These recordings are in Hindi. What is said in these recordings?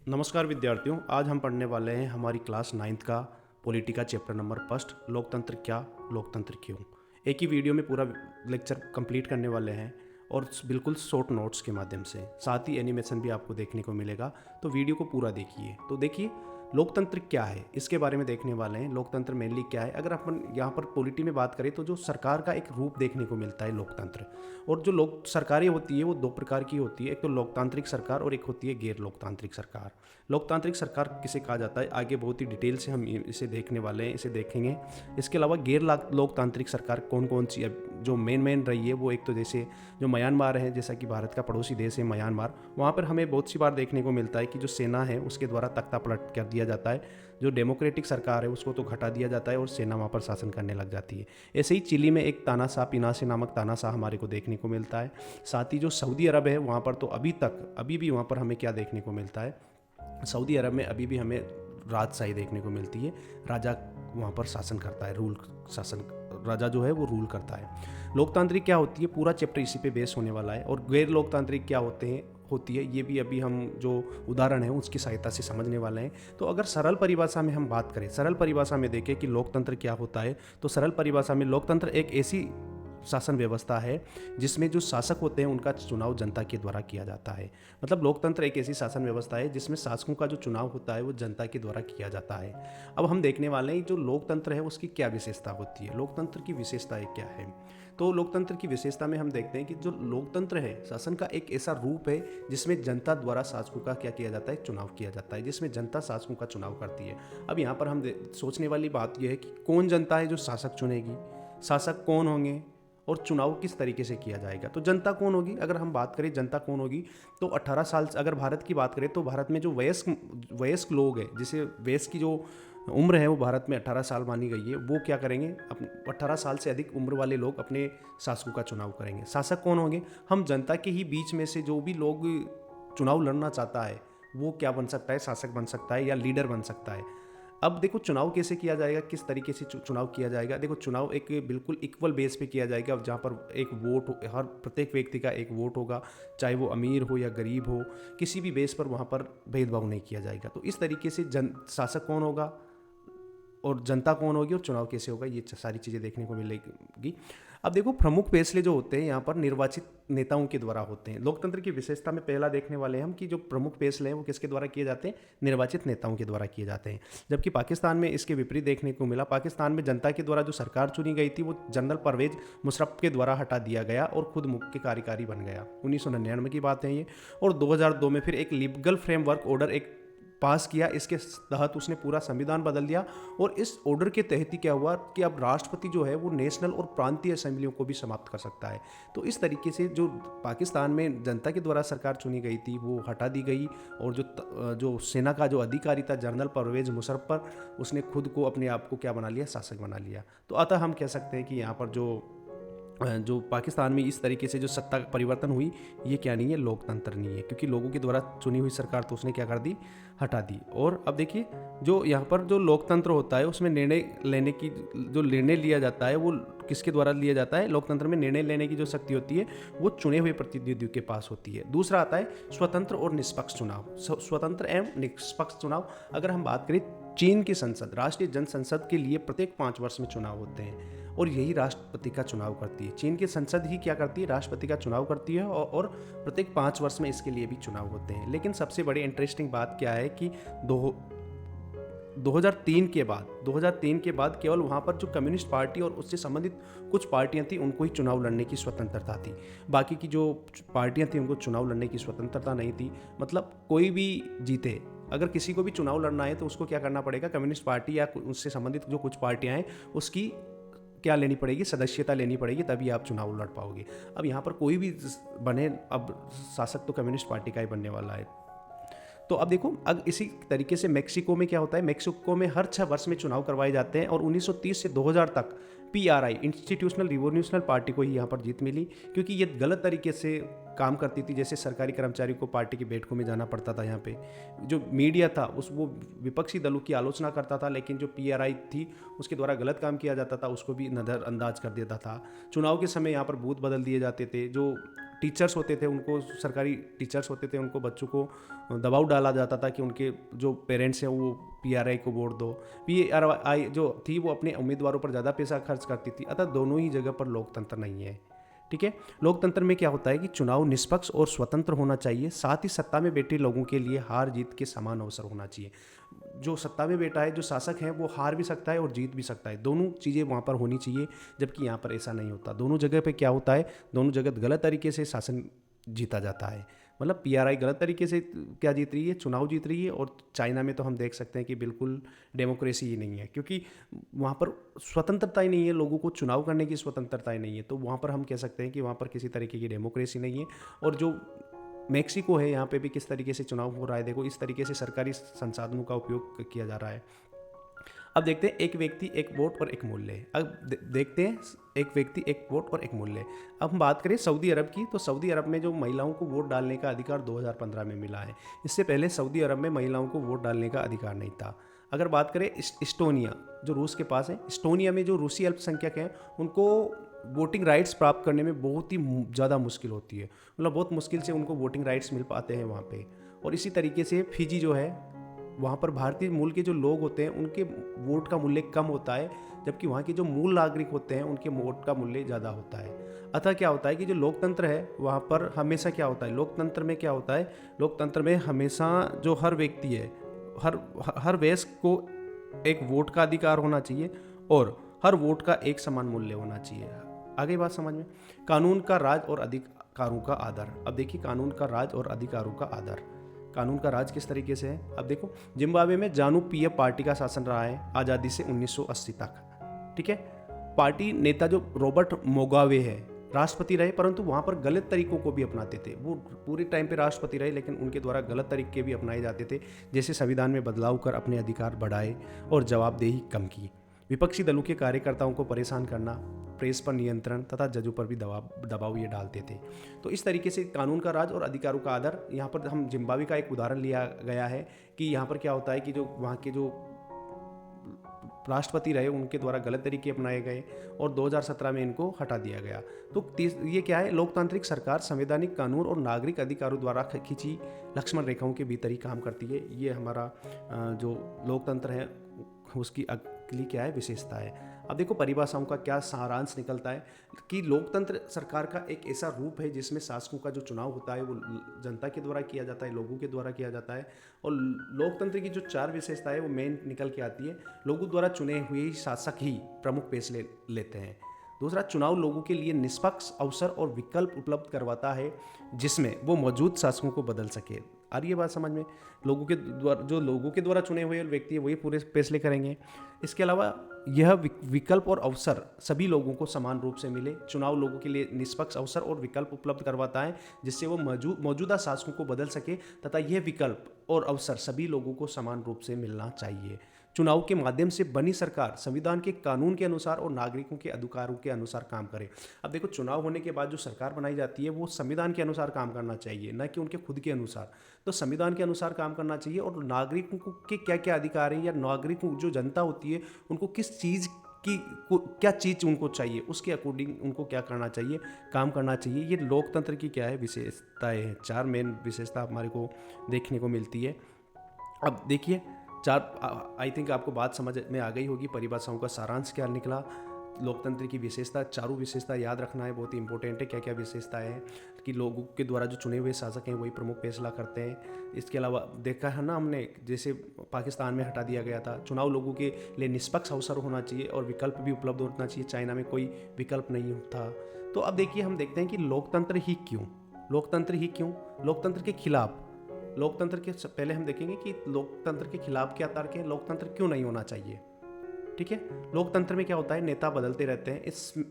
नमस्कार विद्यार्थियों, आज हम पढ़ने वाले हैं हमारी क्लास 9th का पॉलिटिका चैप्टर नंबर फर्स्ट, लोकतंत्र क्या, लोकतंत्र क्यों। एक ही वीडियो में पूरा लेक्चर कंप्लीट करने वाले हैं और बिल्कुल शॉर्ट नोट्स के माध्यम से, साथ ही एनिमेशन भी आपको देखने को मिलेगा। तो वीडियो को पूरा देखिए। तो देखिए लोकतंत्र क्या है, इसके बारे में देखने वाले हैं। लोकतंत्र मेनली क्या है, अगर अपन यहाँ पर पॉलिटी में बात करें तो जो सरकार का एक रूप देखने को मिलता है लोकतंत्र। और जो लोक सरकारें होती है वो दो प्रकार की होती है, एक तो लोकतांत्रिक सरकार और एक होती है गैर लोकतांत्रिक सरकार। लोकतांत्रिक सरकार किसे कहा जाता है, आगे बहुत ही डिटेल से हम इसे देखने वाले हैं, इसे देखेंगे। इसके अलावा गैर लोकतांत्रिक सरकार कौन कौन सी है, जो मेन रही है वो एक तो जैसे जो म्यांमार है, जैसा कि भारत का पड़ोसी देश है म्यांमार, वहाँ पर हमें बहुत सी बार देखने को मिलता है कि जो सेना है उसके द्वारा तख्ता पलट कर दिया जाता है। जो डेमोक्रेटिक सरकार है उसको तो घटा दिया जाता है और सेना वहाँ पर शासन करने लग जाती है। ऐसे ही चिली में एक तानाशाह पिनासे नामक तानाशाह हमारे को देखने को मिलता है। साथ ही जो सऊदी अरब है वहाँ पर तो अभी भी वहाँ पर हमें क्या देखने को मिलता है, सऊदी अरब में अभी भी हमें राजशाही देखने को मिलती है। राजा वहाँ पर शासन करता है, राजा जो है वो रूल करता है। लोकतांत्रिक क्या होती है, पूरा चैप्टर इसी पे बेस होने वाला है। और गैर लोकतांत्रिक क्या होती है ये भी अभी हम जो उदाहरण है उसकी सहायता से समझने वाले हैं। तो अगर सरल परिभाषा में हम बात करें, सरल परिभाषा में देखें कि लोकतंत्र क्या होता है, तो सरल परिभाषा में लोकतंत्र एक ऐसी शासन व्यवस्था है जिसमें जो शासक होते हैं उनका चुनाव जनता के द्वारा किया जाता है। मतलब लोकतंत्र एक ऐसी शासन व्यवस्था है जिसमें शासकों का जो चुनाव होता है वो जनता के द्वारा किया जाता है। अब हम देखने वाले हैं जो लोकतंत्र है उसकी क्या विशेषता होती है, लोकतंत्र की विशेषताएं क्या है। तो लोकतंत्र की विशेषता में हम देखते हैं कि जो लोकतंत्र है शासन का एक ऐसा रूप है जिसमें जनता द्वारा शासकों का क्या किया जाता है, चुनाव किया जाता है, जिसमें जनता शासकों का चुनाव करती है। अब यहाँ पर हम सोचने वाली बात यह है कि कौन जनता है जो शासक चुनेगी, शासक कौन होंगे और चुनाव किस तरीके से किया जाएगा। तो जनता कौन होगी, अगर हम बात करें जनता कौन होगी तो 18 साल, अगर भारत की बात करें तो भारत में जो वयस्क लोग हैं, जिसे वयस्क की जो उम्र है वो भारत में 18 साल मानी गई है, वो क्या करेंगे, 18 साल से अधिक उम्र वाले लोग अपने शासकों का चुनाव करेंगे। शासक कौन होंगे, हम जनता के ही बीच में से जो भी लोग चुनाव लड़ना चाहता है वो क्या बन सकता है, शासक बन सकता है या लीडर बन सकता है। अब देखो चुनाव कैसे किया जाएगा, किस तरीके से चुनाव किया जाएगा। देखो चुनाव एक बिल्कुल इक्वल बेस पे किया जाएगा, जहाँ पर एक वोट, हर प्रत्येक व्यक्ति का एक वोट होगा, चाहे वो अमीर हो या गरीब हो, किसी भी बेस पर वहाँ पर भेदभाव नहीं किया जाएगा। तो इस तरीके से शासक कौन होगा और जनता कौन होगी और चुनाव कैसे होगा, ये सारी चीज़ें देखने को मिलेगी। अब देखो प्रमुख फैसले जो होते हैं यहाँ पर निर्वाचित नेताओं के द्वारा होते हैं। लोकतंत्र की विशेषता में पहला देखने वाले हैं हम कि जो प्रमुख फैसले हैं वो किसके द्वारा किए जाते हैं, निर्वाचित नेताओं के द्वारा किए जाते हैं। जबकि पाकिस्तान में इसके विपरीत देखने को मिला। पाकिस्तान में जनता के द्वारा जो सरकार चुनी गई थी वो जनरल परवेज मुशर्रफ के द्वारा हटा दिया गया और खुद मुख्य कार्यकारी बन गया। 1999 की बात है ये। और 2002 में फिर एक लीगल फ्रेमवर्क ऑर्डर एक पास किया, इसके तहत उसने पूरा संविधान बदल दिया। और इस ऑर्डर के तहत ही क्या हुआ कि अब राष्ट्रपति जो है वो नेशनल और प्रांतीय असेंबलियों को भी समाप्त कर सकता है। तो इस तरीके से जो पाकिस्तान में जनता के द्वारा सरकार चुनी गई थी वो हटा दी गई और जो सेना का जो अधिकारी था जनरल परवेज मुशर्रफ पर, उसने खुद को अपने आप को क्या बना लिया, शासक बना लिया। तो अतः हम कह सकते हैं कि यहाँ पर जो पाकिस्तान में इस तरीके से जो सत्ता परिवर्तन हुई, ये क्या नहीं है, लोकतंत्र नहीं है, क्योंकि लोगों के द्वारा चुनी हुई सरकार तो उसने क्या कर दी, हटा दी। और अब देखिए जो यहाँ पर जो लोकतंत्र होता है उसमें निर्णय लिया जाता है वो किसके द्वारा लिया जाता है। लोकतंत्र में निर्णय लेने की जो शक्ति होती है वो चुने हुए प्रतिनिधियों के पास होती है। दूसरा आता है स्वतंत्र और निष्पक्ष चुनाव। स्वतंत्र एवं निष्पक्ष चुनाव, अगर हम बात करें चीन की संसद, राष्ट्रीय जन संसद के लिए प्रत्येक 5 वर्ष में चुनाव होते हैं और यही राष्ट्रपति का चुनाव करती है। चीन की संसद ही क्या करती है, राष्ट्रपति का चुनाव करती है और प्रत्येक 5 वर्ष में इसके लिए भी चुनाव होते हैं। लेकिन सबसे बड़ी इंटरेस्टिंग बात क्या है कि 2003 के बाद केवल वहाँ पर जो कम्युनिस्ट पार्टी और उससे संबंधित कुछ पार्टियां थी उनको ही चुनाव लड़ने की स्वतंत्रता थी। बाकी की जो पार्टियां थी उनको चुनाव लड़ने की स्वतंत्रता नहीं थी। मतलब कोई भी जीते, अगर किसी को भी चुनाव लड़ना है तो उसको क्या करना पड़ेगा, कम्युनिस्ट पार्टी या उससे संबंधित जो कुछ पार्टियां हैं उसकी क्या लेनी पड़ेगी, सदस्यता लेनी पड़ेगी, तभी आप चुनाव लड़ पाओगे। अब यहाँ पर कोई भी बने, अब शासक तो कम्युनिस्ट पार्टी का ही बनने वाला है। तो अब देखो, अब इसी तरीके से मेक्सिको में क्या होता है, मेक्सिको में हर 6 वर्ष में चुनाव करवाए जाते हैं और 1930 से 2000 तक PRI इंस्टीट्यूशनल रिवोल्यूशनल पार्टी को ही यहाँ पर जीत मिली, क्योंकि ये गलत तरीके से काम करती थी। जैसे सरकारी कर्मचारी को पार्टी की बैठकों में जाना पड़ता था, यहाँ पे जो मीडिया था वो विपक्षी दलों की आलोचना करता था, लेकिन जो PRI थी उसके द्वारा गलत काम किया जाता था उसको भी नज़रअंदाज कर देता था। चुनाव के समय यहाँ पर बूथ बदल दिए जाते थे, जो टीचर्स होते थे, उनको सरकारी टीचर्स होते थे, उनको बच्चों को दबाव डाला जाता था कि उनके जो पेरेंट्स हैं वो पीआरआई को वोट दो। पीआरआई जो थी वो अपने उम्मीदवारों पर ज़्यादा पैसा खर्च करती थी, अतः दोनों ही जगह पर लोकतंत्र नहीं है। ठीक है, लोकतंत्र में क्या होता है कि चुनाव निष्पक्ष और स्वतंत्र होना चाहिए, साथ ही सत्ता में बैठे लोगों के लिए हार जीत के समान अवसर होना चाहिए। जो सत्ता में बैठा है, जो शासक है, वो हार भी सकता है और जीत भी सकता है, दोनों चीज़ें वहाँ पर होनी चाहिए, जबकि यहाँ पर ऐसा नहीं होता। दोनों जगह पे क्या होता है, दोनों जगह गलत तरीके से शासन जीता जाता है। मतलब पीआरआई गलत तरीके से क्या जीत रही है, चुनाव जीत रही है, और चाइना में तो हम देख सकते हैं कि बिल्कुल डेमोक्रेसी ही नहीं है, क्योंकि वहाँ पर स्वतंत्रता ही नहीं है, लोगों को चुनाव करने की स्वतंत्रता ही नहीं है। तो वहाँ पर हम कह सकते हैं कि वहाँ पर किसी तरीके की डेमोक्रेसी नहीं है। और जो मेक्सिको है, यहाँ पे भी किस तरीके से चुनाव हो रहा है, देखो इस तरीके से सरकारी संसाधनों का उपयोग किया जा रहा है। अब देखते हैं एक व्यक्ति एक वोट और एक मूल्य। अब देखते हैं एक व्यक्ति एक वोट और एक मूल्य। अब हम बात करें सऊदी अरब की, तो सऊदी अरब में जो महिलाओं को वोट डालने का अधिकार 2015 में मिला है। इससे पहले सऊदी अरब में महिलाओं को वोट डालने का अधिकार नहीं था। अगर बात करें इस्टोनिया, जो रूस के पास है, इस्टोनिया में जो रूसी अल्पसंख्यक हैं उनको वोटिंग राइट्स प्राप्त करने में बहुत ही ज़्यादा मुश्किल होती है, मतलब बहुत मुश्किल से उनको वोटिंग राइट्स मिल पाते हैं वहाँ पे। और इसी तरीके से फिजी जो है, वहाँ पर भारतीय मूल के जो लोग होते हैं उनके वोट का मूल्य कम होता है, जबकि वहाँ के जो मूल नागरिक होते हैं उनके वोट का मूल्य ज़्यादा होता है। अतः क्या होता है कि जो लोकतंत्र है वहाँ पर हमेशा क्या होता है, लोकतंत्र में क्या होता है, लोकतंत्र में हमेशा जो हर व्यक्ति है, हर वयस्क को एक वोट का अधिकार होना चाहिए और हर वोट का एक समान मूल्य होना चाहिए। आगे बात समझ में, कानून का राज और अधिकारों का आदर। अब देखिए कानून का राज और अधिकारों का आदर, कानून का राज किस तरीके से है। अब देखो जिम्बाब्वे में जानू पीएफ पार्टी का शासन रहा है आज़ादी से 1980 तक। ठीक है, पार्टी नेता जो रॉबर्ट मुगाबे है राष्ट्रपति रहे, परंतु वहाँ पर गलत तरीकों को भी अपनाते थे। वो पूरे टाइम पे राष्ट्रपति रहे, लेकिन उनके द्वारा गलत तरीके भी अपनाए जाते थे, जैसे संविधान में बदलाव कर अपने अधिकार बढ़ाए और जवाबदेही कम की, विपक्षी दलों के कार्यकर्ताओं को परेशान करना, प्रेस पर नियंत्रण तथा जजों पर भी दबाव ये डालते थे। तो इस तरीके से कानून का राज और अधिकारों का आदर, यहाँ पर हम जिम्बाब्वे का एक उदाहरण लिया गया है कि यहाँ पर क्या होता है कि जो वहाँ के जो राष्ट्रपति रहे उनके द्वारा गलत तरीके अपनाए गए और 2017 में इनको हटा दिया गया। तो ये क्या है, लोकतांत्रिक सरकार संवैधानिक कानून और नागरिक अधिकारों द्वारा खींची लक्ष्मण रेखाओं के भीतर ही काम करती है। ये हमारा जो लोकतंत्र है उसकी अगली क्या है, विशेषता है। अब देखो परिभाषाओं का क्या सारांश निकलता है कि लोकतंत्र सरकार का एक ऐसा रूप है जिसमें शासकों का जो चुनाव होता है वो जनता के द्वारा किया जाता है, लोगों के द्वारा किया जाता है। और लोकतंत्र की जो 4 विशेषताएं है वो मेन निकल के आती है। लोगों द्वारा चुने हुए शासक ही प्रमुख फैसले लेते हैं। दूसरा, चुनाव लोगों के लिए निष्पक्ष अवसर और विकल्प उपलब्ध करवाता है जिसमें वो मौजूद शासकों को बदल सके। आ रही है बात समझ में, लोगों के द्वारा जो लोगों के द्वारा चुने हुए व्यक्ति है वही पूरे फैसले करेंगे। इसके अलावा यह विकल्प और अवसर सभी लोगों को समान रूप से मिले। चुनाव लोगों के लिए निष्पक्ष अवसर और विकल्प उपलब्ध करवाता है जिससे वो मौजूदा शासकों को बदल सके, तथा यह विकल्प और अवसर सभी लोगों को समान रूप से मिलना चाहिए। चुनाव के माध्यम से बनी सरकार संविधान के कानून के अनुसार और नागरिकों के अधिकारों के अनुसार काम करे। अब देखो चुनाव होने के बाद जो सरकार बनाई जाती है वो संविधान के अनुसार काम करना चाहिए, न कि उनके खुद के अनुसार। तो संविधान के अनुसार काम करना चाहिए और नागरिकों के क्या क्या अधिकार हैं, या नागरिकों जो जनता होती है उनको किस चीज़ की क्या चीज़ उनको चाहिए उसके अकॉर्डिंग उनको क्या करना चाहिए, काम करना चाहिए। ये लोकतंत्र की क्या है, विशेषताएँ हैं। 4 मेन विशेषता हमारे को देखने को मिलती है। अब देखिए 4, आई थिंक आपको बात समझ में आ गई होगी, परिभाषाओं का सारांश क्या निकला। लोकतंत्र की विशेषता, 4 विशेषता याद रखना है, बहुत ही इंपॉर्टेंट है। क्या क्या विशेषताएं हैं कि लोगों के द्वारा जो चुने हुए शासक हैं वही प्रमुख फैसला करते हैं। इसके अलावा देखा है ना हमने, जैसे पाकिस्तान में हटा दिया गया था, चुनाव लोगों के लिए निष्पक्ष अवसर होना चाहिए और विकल्प भी उपलब्ध होना चाहिए। चाइना में कोई विकल्प नहीं था। तो अब देखिए हम देखते हैं कि लोकतंत्र ही क्यों, लोकतंत्र के खिलाफ, लोकतंत्र के पहले हम देखेंगे कि लोकतंत्र के खिलाफ क्या तर्क है, लोकतंत्र क्यों नहीं होना चाहिए। ठीक है, लोकतंत्र में क्या होता है, नेता बदलते रहते हैं,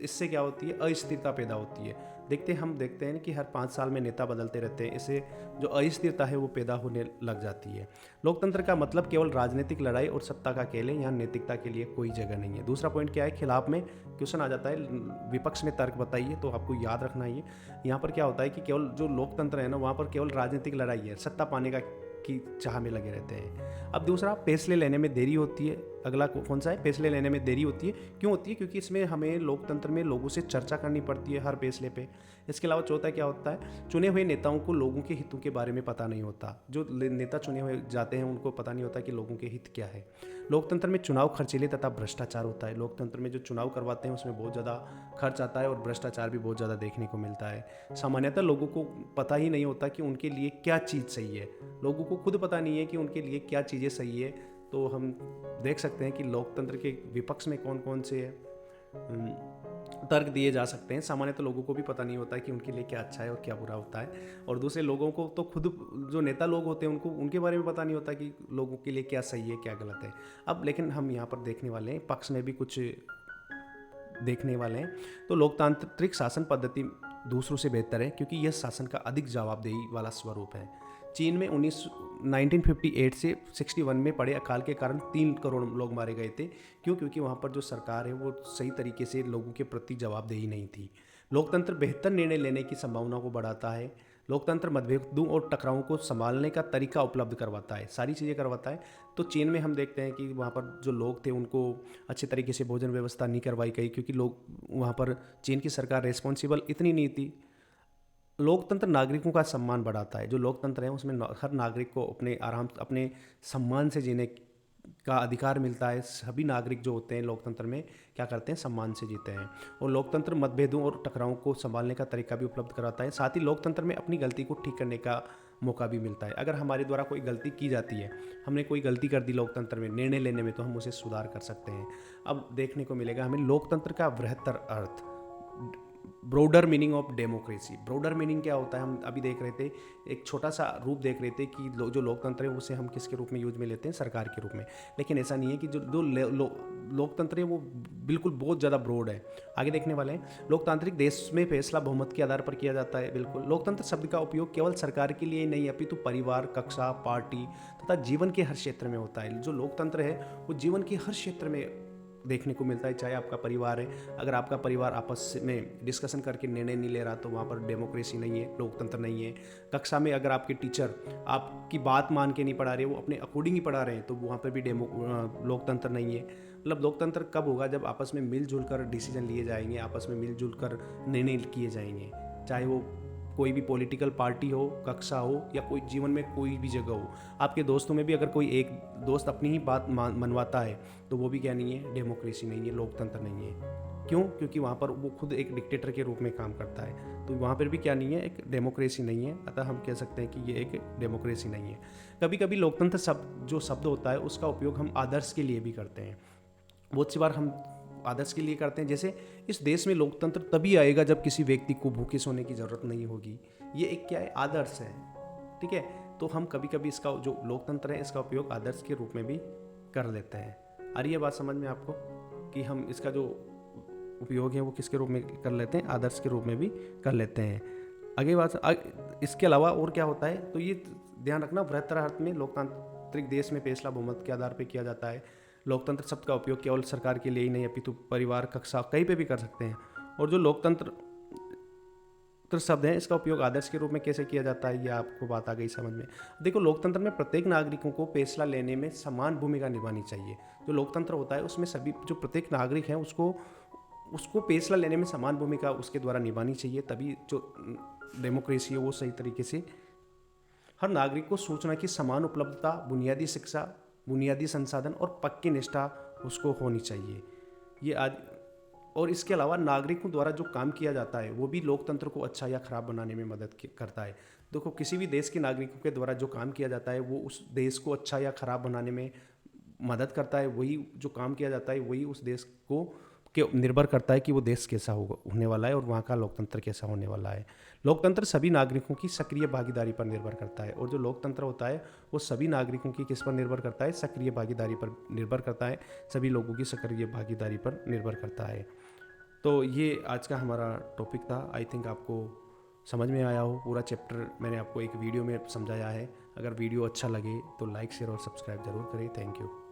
इससे क्या होती है, अस्थिरता पैदा होती है। हम देखते हैं कि हर 5 साल में नेता बदलते रहते हैं, इससे जो अस्थिरता है वो पैदा होने लग जाती है। लोकतंत्र का मतलब केवल राजनीतिक लड़ाई और सत्ता का खेल है, यहाँ नैतिकता के लिए कोई जगह नहीं है। दूसरा पॉइंट क्या है, खिलाफ में क्वेश्चन आ जाता है, विपक्ष में तर्क बताइए, तो आपको याद रखना है यहाँ पर क्या होता है कि केवल जो लोकतंत्र है ना वहाँ पर केवल राजनीतिक लड़ाई है, सत्ता पाने का की चाह में लगे रहते हैं। अब दूसरा, फैसले लेने में देरी होती है। अगला कौन सा है, फैसले लेने में देरी होती है। क्यों होती है? क्योंकि इसमें हमें लोकतंत्र में लोगों से चर्चा करनी पड़ती है हर फैसले पे। इसके अलावा चौथा क्या होता है, चुने हुए नेताओं को लोगों के हितों के बारे में पता नहीं होता। जो नेता चुने हुए जाते हैं उनको पता नहीं होता कि लोगों के हित क्या है। लोकतंत्र में चुनाव खर्चीले तथा भ्रष्टाचार होता है। लोकतंत्र में जो चुनाव करवाते हैं उसमें बहुत ज़्यादा खर्च आता है और भ्रष्टाचार भी बहुत ज़्यादा देखने को मिलता है। सामान्यतः लोगों को पता ही नहीं होता कि उनके लिए क्या चीज़ सही है। लोगों को खुद पता नहीं है कि उनके लिए क्या चीज़ें सही है। तो हम देख सकते हैं कि लोकतंत्र के विपक्ष में कौन कौन से तर्क दिए जा सकते हैं। सामान्यतः लोगों को भी पता नहीं होता है कि उनके लिए क्या अच्छा है और क्या बुरा होता है, और दूसरे लोगों को तो खुद जो नेता लोग होते हैं उनको उनके बारे में पता नहीं होता कि लोगों के लिए क्या सही है क्या गलत है। अब लेकिन हम यहाँ पर देखने वाले हैं, पक्ष में भी कुछ देखने वाले हैं। तो लोकतांत्रिक शासन पद्धति दूसरों से बेहतर है क्योंकि यह शासन का अधिक जवाबदेही वाला स्वरूप है। चीन में 1958 से 61 में पड़े अकाल के कारण 3 करोड़ लोग मारे गए थे। क्यों? क्योंकि वहाँ पर जो सरकार है वो सही तरीके से लोगों के प्रति जवाबदेही नहीं थी। लोकतंत्र बेहतर निर्णय लेने की संभावना को बढ़ाता है। लोकतंत्र मतभेदों और टकरावों को संभालने का तरीका उपलब्ध करवाता है, सारी चीज़ें करवाता है। तो चीन में हम देखते हैं कि वहाँ पर जो लोग थे उनको अच्छे तरीके से भोजन व्यवस्था नहीं करवाई गई क्योंकि लोग वहाँ पर चीन की सरकार रिस्पॉन्सिबल इतनी नहीं थी। लोकतंत्र नागरिकों का सम्मान बढ़ाता है। जो लोकतंत्र है उसमें हर नागरिक को अपने सम्मान से जीने का अधिकार मिलता है। सभी नागरिक जो होते हैं लोकतंत्र में क्या करते हैं, सम्मान से जीते हैं। और लोकतंत्र मतभेदों और टकरावों को संभालने का तरीका भी उपलब्ध कराता है। साथ ही लोकतंत्र में अपनी गलती को ठीक करने का मौका भी मिलता है। अगर हमारे द्वारा कोई गलती की जाती है, हमने कोई गलती कर दी लोकतंत्र में निर्णय लेने में, तो हम उसे सुधार कर सकते हैं। अब देखने को मिलेगा हमें लोकतंत्र का बृहत्तर अर्थ, broader meaning of democracy. Broader meaning क्या होता है, हम अभी देख रहे थे, एक छोटा सा रूप देख रहे थे कि जो लोकतंत्र है उसे हम किसके रूप में यूज में लेते हैं, सरकार के रूप में। लेकिन ऐसा नहीं है कि जो लोकतंत्र है वो बिल्कुल बहुत ज़्यादा ब्रॉड है। आगे देखने वाले हैं, लोकतांत्रिक देश में फैसला बहुमत के आधार पर किया जाता है। बिल्कुल, लोकतंत्र शब्द का उपयोग केवल सरकार के लिए नहीं अपितु परिवार, कक्षा, पार्टी तथा जीवन के हर क्षेत्र में होता है। जो लोकतंत्र है वो जीवन के हर क्षेत्र में देखने को मिलता है। चाहे आपका परिवार है, अगर आपका परिवार आपस में डिस्कशन करके निर्णय नहीं ले रहा तो वहाँ पर डेमोक्रेसी नहीं है, लोकतंत्र नहीं है। कक्षा में अगर आपके टीचर आपकी बात मान के नहीं पढ़ा रहे, वो अपने अकॉर्डिंग ही पढ़ा रहे हैं, तो वहाँ पर भी लोकतंत्र नहीं है। मतलब लोकतंत्र कब होगा, जब आपस में मिलजुल कर डिसीजन लिए जाएंगे, आपस में मिलजुल कर निर्णय किए जाएंगे। चाहे वो कोई भी पॉलिटिकल पार्टी हो, कक्षा हो, या कोई जीवन में कोई भी जगह हो। आपके दोस्तों में भी अगर कोई एक दोस्त अपनी ही बात मनवाता है तो वो भी क्या नहीं है, डेमोक्रेसी नहीं है, लोकतंत्र नहीं है। क्यों? क्योंकि वहाँ पर वो खुद एक डिक्टेटर के रूप में काम करता है, तो वहाँ पर भी क्या नहीं है, एक डेमोक्रेसी नहीं है। अतः हम कह सकते हैं कि ये एक डेमोक्रेसी नहीं है। कभी कभी लोकतंत्र जो शब्द होता है उसका उपयोग हम आदर्श के लिए भी करते हैं। बहुत सी बार हम आदर्श के लिए करते हैं, जैसे इस देश में लोकतंत्र तभी आएगा जब किसी व्यक्ति को भूखे सोने की ज़रूरत नहीं होगी। ये एक क्या है, आदर्श है। ठीक है, तो हम कभी कभी इसका जो लोकतंत्र है इसका उपयोग आदर्श के रूप में भी कर लेते हैं। आ रही है बात समझ में आपको कि हम इसका जो उपयोग है वो किसके रूप में कर लेते हैं, आदर्श के रूप में भी कर लेते हैं। आगे बात, इसके अलावा और क्या होता है, तो ये ध्यान रखना, बृहत्तर अर्थ में लोकतांत्रिक देश में फैसला बहुमत के आधार पर किया जाता है। लोकतंत्र शब्द का उपयोग केवल सरकार के लिए ही नहीं अपितु परिवार, कक्षा, कहीं पे भी कर सकते हैं। और जो लोकतंत्र शब्द है इसका उपयोग आदर्श के रूप में कैसे किया जाता है, ये आपको बात आ गई समझ में। देखो, लोकतंत्र में प्रत्येक नागरिकों को फैसला लेने में समान भूमिका निभानी चाहिए। जो लोकतंत्र होता है उसमें सभी जो प्रत्येक नागरिक है उसको फैसला लेने में समान भूमिका उसके द्वारा निभानी चाहिए, तभी जो डेमोक्रेसी है वो सही तरीके से। हर नागरिक को सूचना की समान उपलब्धता, बुनियादी शिक्षा, बुनियादी संसाधन और पक्की निष्ठा उसको होनी चाहिए। ये आज, और इसके अलावा नागरिकों द्वारा जो काम किया जाता है वो भी लोकतंत्र को अच्छा या खराब बनाने में मदद करता है। देखो, किसी भी देश के नागरिकों के द्वारा जो काम किया जाता है वो उस देश को अच्छा या खराब बनाने में मदद करता है। वही जो काम किया जाता है वही उस देश को निर्भर करता है कि वो देश कैसा होने वाला है और वहाँ का लोकतंत्र कैसा होने वाला है। लोकतंत्र सभी नागरिकों की सक्रिय भागीदारी पर निर्भर करता है, और जो लोकतंत्र होता है वो सभी नागरिकों की किस पर निर्भर करता है, सक्रिय भागीदारी पर निर्भर करता है। सभी लोगों की सक्रिय भागीदारी पर निर्भर करता है। तो ये आज का हमारा टॉपिक था। आई थिंक आपको समझ में आया हो। पूरा चैप्टर मैंने आपको एक वीडियो में समझाया है। अगर वीडियो अच्छा लगे तो लाइक, शेयर और सब्सक्राइब जरूर करें। Thank you.